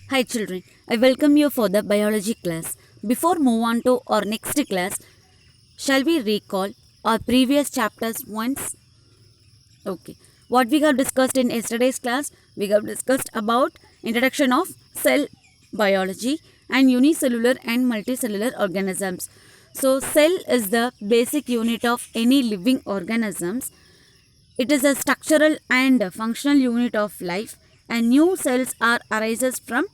Hi children, I welcome you for the biology class. Before move on to our next class, shall we recall our previous chapters once? Okay. What we have discussed in yesterday's class, we have discussed about introduction of cell biology and unicellular and multicellular organisms. So cell is the basic unit of any living organisms. It is a structural and functional unit of life, and new cells are arises from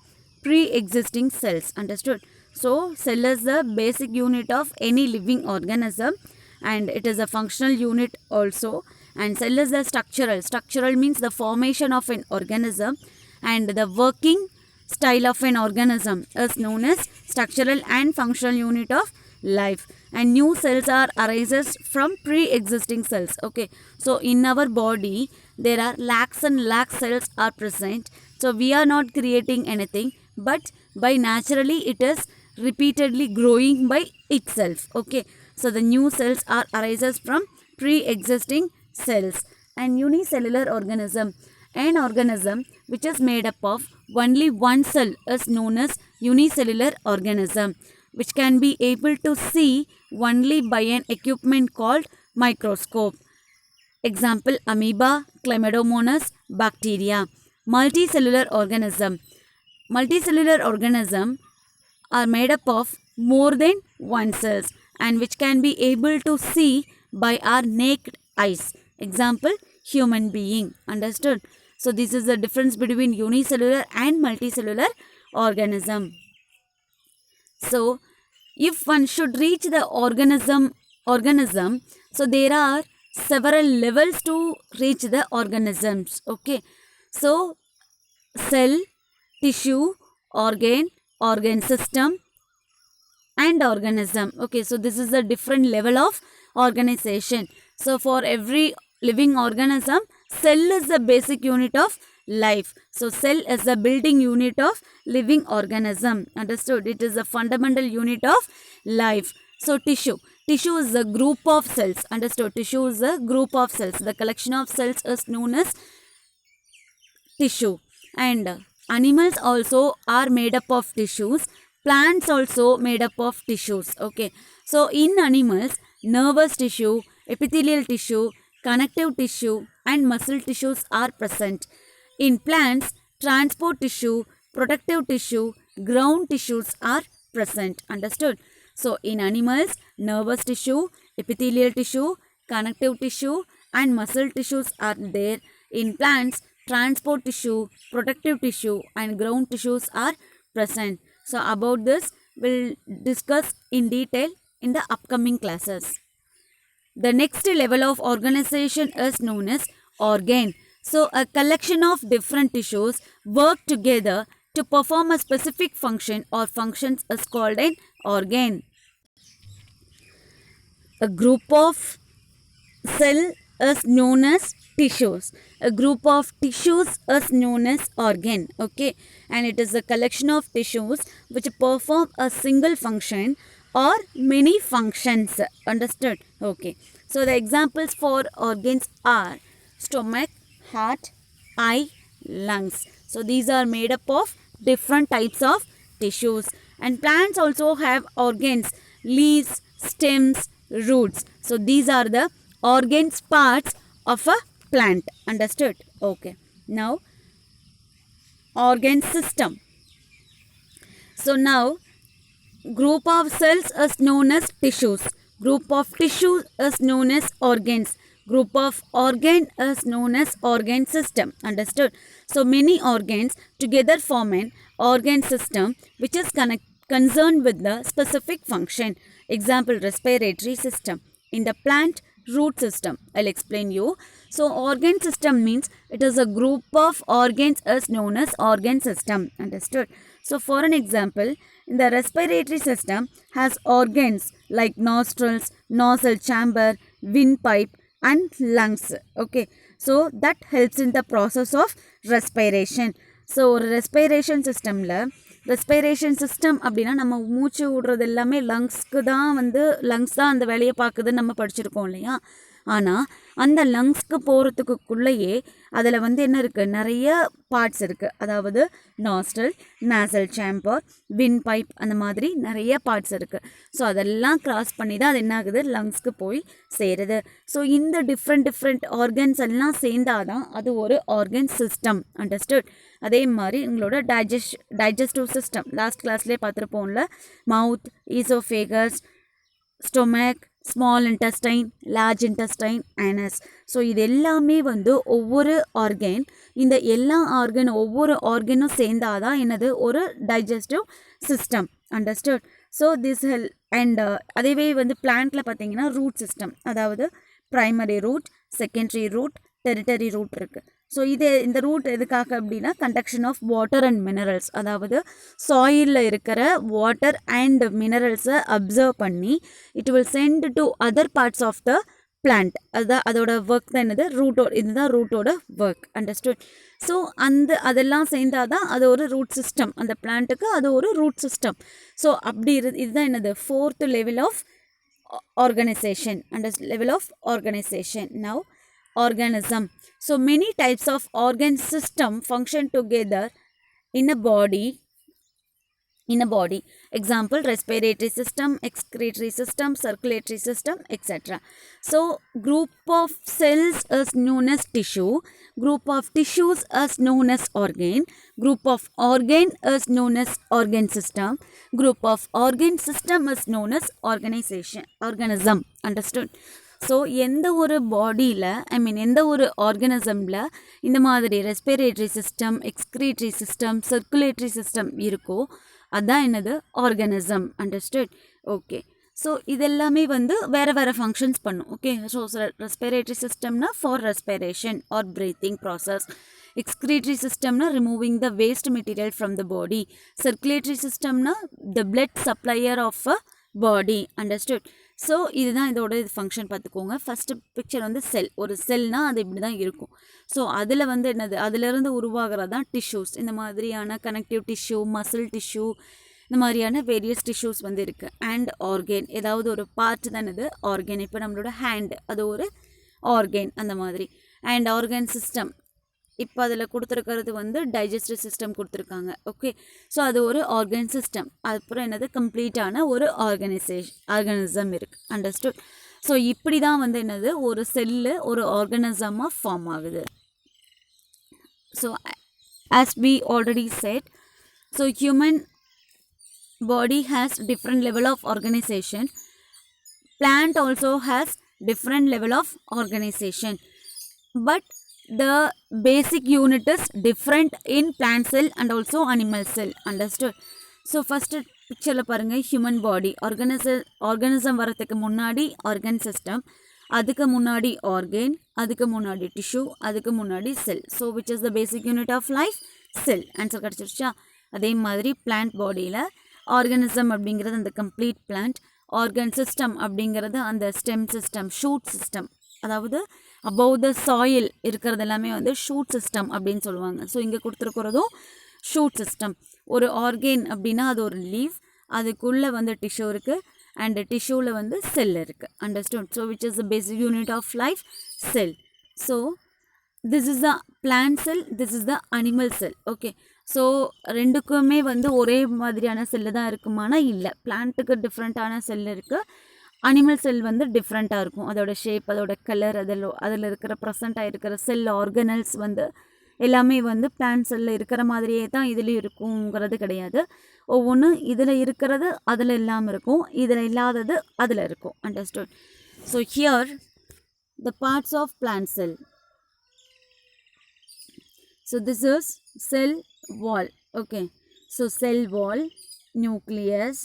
pre-existing cells. Understood? So cell is the basic unit of any living organism, and it is a functional unit also. And cell is the structural means the formation of an organism, and the working style of an organism is known as structural and functional unit of life. And new cells are arises from pre-existing cells. Okay, so in our body there are lakhs and lakhs cells are present. So we are not creating anything, but by naturally it is repeatedly growing by itself. Okay, so the new cells are arises from pre-existing cells. And unicellular organism, an organism which is made up of only one cell is known as unicellular organism, which can be able to see only by an equipment called microscope. Example, amoeba, chlamydomonas, bacteria. Multicellular organism. Multicellular organism are made up of more than one cells and which can be able to see by our naked eyes. Example, human being. Understood? So this is the difference between unicellular and multicellular organism. So if one should reach the organism, so there are several levels to reach the organisms. Okay, so cell, tissue, organ system and organism. Okay, so this is a different level of organization. So for every living organism, cell is the basic unit of life. So cell is the building unit of living organism. Understood? It is a fundamental unit of life. So tissue is a group of cells. Understood? Tissue is a group of cells. The collection of cells is known as tissue. And animals also are made up of tissues. Plants also made up of tissues. Okay, so in animals, nervous tissue, epithelial tissue, connective tissue and muscle tissues are present. In plants, transport tissue, protective tissue, ground tissues are present. Understood? So in animals, nervous tissue, epithelial tissue, connective tissue and muscle tissues are there. In plants, transport tissue, protective tissue and ground tissues are present. So about this we'll discuss in detail in the upcoming classes. The next level of organization is known as organ. So a collection of different tissues work together to perform a specific function or functions is called an organ. A group of cell is known as tissues. A group of tissues is known as organ. Okay, and it is a collection of tissues which perform a single function or many functions. Understood? Okay, so the examples for organs are stomach, heart, eye, lungs. So these are made up of different types of tissues. And plants also have organs, leaves, stems, roots. So these are the organs parts of a plant. Understood? Okay, now organ system. So now group of cells is known as tissues. Group of tissues is known as organs. Group of organ is known as organ system. Understood? So many organs together form an organ system which is concerned with the specific function. Example, respiratory system. In the plant, root system. I'll explain you. So organ system means it is a group of organs is known as organ system. Understood? So for an example, in the respiratory system has organs like nostrils, nasal chamber, windpipe and lungs. Okay, so that helps in the process of respiration. So respiration system la respiration system அப்படின்னா நம்ம மூச்சு விடுறது எல்லாமே லங்ஸ்க்கு தான் lungs தான் அந்த வேலையை பார்க்குதுன்னு நம்ம படிச்சிருக்கோம் இல்லையா. ஆனால் அந்த லங்ஸ்க்கு போகிறதுக்குள்ளேயே அதில் வந்து என்ன இருக்குது, நிறைய பார்ட்ஸ் இருக்குது. அதாவது நாஸ்ட்ரல், நேசல் சேம்பர், வின் பைப், அந்த மாதிரி நிறைய பார்ட்ஸ் இருக்குது. ஸோ அதெல்லாம் கிராஸ் பண்ணி தான் அது என்ன ஆகுது, லங்ஸ்க்கு போய் சேருது. ஸோ இந்த டிஃப்ரெண்ட் ஆர்கன்ஸ் எல்லாம் சேர்ந்தாதான் அது ஒரு ஆர்கன் சிஸ்டம். அண்டர்ஸ்டுட்? அதே மாதிரி உங்களோட டைஜஸ்டிவ் சிஸ்டம் லாஸ்ட் கிளாஸ்லேயே பார்த்துருப்போம்ல, mouth, oesophagus, stomach, small intestine, large intestine, anus. So இது எல்லாமே வந்து ஒவ்வொரு ஆர்கன், இந்த எல்லா ஒவ்வொரு ஆர்கனும் சேர்ந்தாதான் என்னது, ஒரு digestive system. Understood? So this ஹெல் அண்ட் அதேவே வந்து பிளான்ட்டில் பார்த்தீங்கன்னா ரூட் சிஸ்டம், அதாவது primary root, secondary root, tertiary root இருக்குது. ஸோ இந்த ரூட் எதுக்காக அப்படின்னா conduction of water and minerals, அதாவது சாயிலில் இருக்கிற வாட்டர் அண்ட் மினரல்ஸை அப்சர்வ் பண்ணி it will send to other parts of the plant. அதுதான் அதோட ஒர்க் தான் என்னது, இதுதான் ரூட்டோட ஒர்க். அண்டர்ஸ்டுட்? ஸோ அதெல்லாம் சேர்ந்தாதான் அது ஒரு ரூட் சிஸ்டம். அந்த பிளான்ட்டுக்கு அது ஒரு ரூட் சிஸ்டம். ஸோ அப்படி இதுதான் என்னது, fourth level of organization. Under level of organization. Now organism. So many types of organ system function together in a body. Example, respiratory system, excretory system, circulatory system, etc. So group of cells is known as tissue, group of tissues is known as organ, group of organ is known as organ system, group of organ system is known as organism. Understood? So எந்த ஒரு பாடியில், எந்த ஒரு ஆர்கனிசமில் இந்த மாதிரி respiratory system, excretory system, circulatory system இருக்கோ அதான் என்னது, ஆர்கனிசம். அண்டர்ஸ்டுட்? ஓகே. ஸோ இதெல்லாமே வந்து வேறு ஃபங்க்ஷன்ஸ் பண்ணும். ஓகே. ஸோ ரெஸ்பிரேட்டரி சிஸ்டம்னா for respiration or breathing process, எக்ஸ்கிரீட்டரி சிஸ்டம்னா removing the waste material from the body, சர்க்குலேட்டரி சிஸ்டம்னா the blood supplier of a body. Understood? So இதுதான் இதோட ஃபங்க்ஷன். பார்த்துக்கோங்க. ஃபஸ்ட்டு பிக்சர் வந்து செல். ஒரு செல்னால் அது இப்படி தான் இருக்கும். ஸோ அதில் வந்து என்னது, அதிலிருந்து உருவாகிறது தான் டிஷ்யூஸ். இந்த மாதிரியான கனெக்டிவ் டிஷ்யூ, மசில் டிஷ்யூ, இந்த மாதிரியான வேரியஸ் டிஷ்யூஸ் வந்து இருக்குது. அண்ட் ஆர்கன், ஏதாவது ஒரு பார்ட் தான் இது ஆர்கன். இப்போ நம்மளோட ஹேண்ட் அது ஒரு ஆர்கன், அந்த மாதிரி. அண்ட் ஆர்கன் சிஸ்டம் இப்போ அதில் கொடுத்துருக்கிறது வந்து டைஜஸ்டிவ் சிஸ்டம் கொடுத்துருக்காங்க. ஓகே. ஸோ அது ஒரு ஆர்கன் சிஸ்டம். அதுக்கப்புறம் என்னது, கம்ப்ளீட்டான ஒரு ஆர்கனிசம் இருக்குது. அண்டர்ஸ்டுட்? ஸோ இப்படி தான் வந்து என்னது, ஒரு செல்லு ஒரு ஆர்கனிசமாக ஃபார்ம் ஆகுது. So as we already said, so human body has different level of organization. Plant also has different level of organization, but the basic unit is different in plant cell and also animal cell. Understood? So first picture la parunga, human body, organism வரதுக்கு முன்னாடி organ system, அதுக்கு முன்னாடி organ, அதுக்கு முன்னாடி tissue, அதுக்கு முன்னாடி cell. So which is the basic unit of life? Cell. Answer கிடைச்சிருச்சா? அதே மாதிரி plant bodyல organism அப்படிங்கிறது அந்த complete plant, organ system அப்படிங்கிறது அந்த stem system, shoot system, அதாவது above the soil இருக்கிறது எல்லாமே வந்து ஷூட் சிஸ்டம் அப்படின்னு சொல்லுவாங்க. ஸோ இங்கே கொடுத்துருக்கிறதும் ஷூட் சிஸ்டம். ஒரு ஆர்கன் அப்படின்னா அது ஒரு லீவ், அதுக்குள்ளே வந்து டிஷ்யூ இருக்குது, அண்ட் டிஷ்யூவில் வந்து செல் இருக்குது. Understood? So which is the basic unit of life? Cell. So this is the plant cell, this is the animal cell. Okay. So ரெண்டுக்குமே வந்து ஒரே மாதிரியான செல்லு தான் இருக்குமானா இல்லை. பிளான்ட்டுக்கு டிஃப்ரெண்ட்டான செல் இருக்குது, அனிமல் செல் வந்து டிஃப்ரெண்ட்டாக இருக்கும். அதோட ஷேப், அதோட கலர், அதில் இருக்கிற ப்ரெசண்ட்டாக இருக்கிற செல் ஆர்கனல்ஸ் வந்து எல்லாமே வந்து பிளான்ட் செல்லில் இருக்கிற மாதிரியே தான் இதுலேயும் இருக்குங்கிறது கிடையாது. ஒவ்வொன்றும் இதில் இருக்கிறது அதில் இல்லாமல் இருக்கும், இதில் இல்லாதது அதில் இருக்கும். Understood? So here the parts of plant cell. So this is cell wall. Okay. So cell wall, nucleus,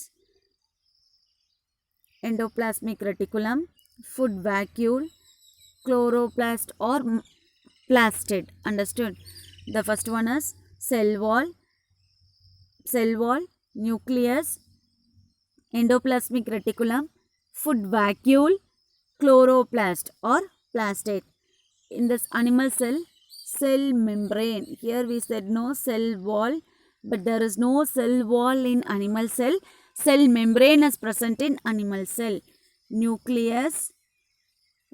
endoplasmic reticulum, food vacuole, chloroplast or plastid. Understood? The first one is cell wall, nucleus, endoplasmic reticulum, food vacuole, chloroplast or plastid. In this animal cell, cell membrane. Here we said no cell wall, but there is no cell wall in animal cell. Cell membrane is present in animal cell. Nucleus,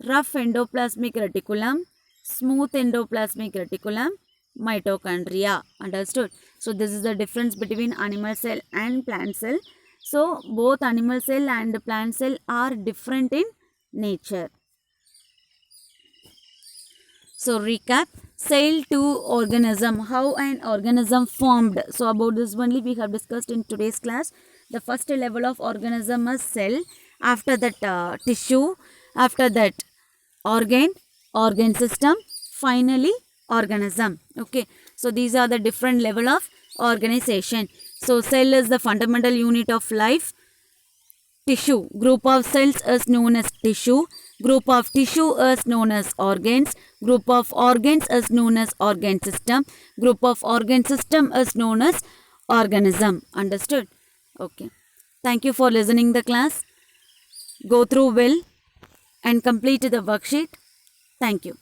rough endoplasmic reticulum, smooth endoplasmic reticulum, mitochondria. Understood? So this is the difference between animal cell and plant cell. So both animal cell and plant cell are different in nature. So recap, cell to organism, how an organism formed. So about this only we have discussed in today's class. The first level of organism is cell, after that tissue, after that organ system, finally organism. Okay, so these are the different level of organization. So cell is the fundamental unit of life. Tissue, group of cells is known as tissue, group of tissue is known as organs, group of organs is known as organ system, group of organ system is known as organism. Understood? Okay. Thank you for listening the class. Go through well and complete the worksheet. Thank you.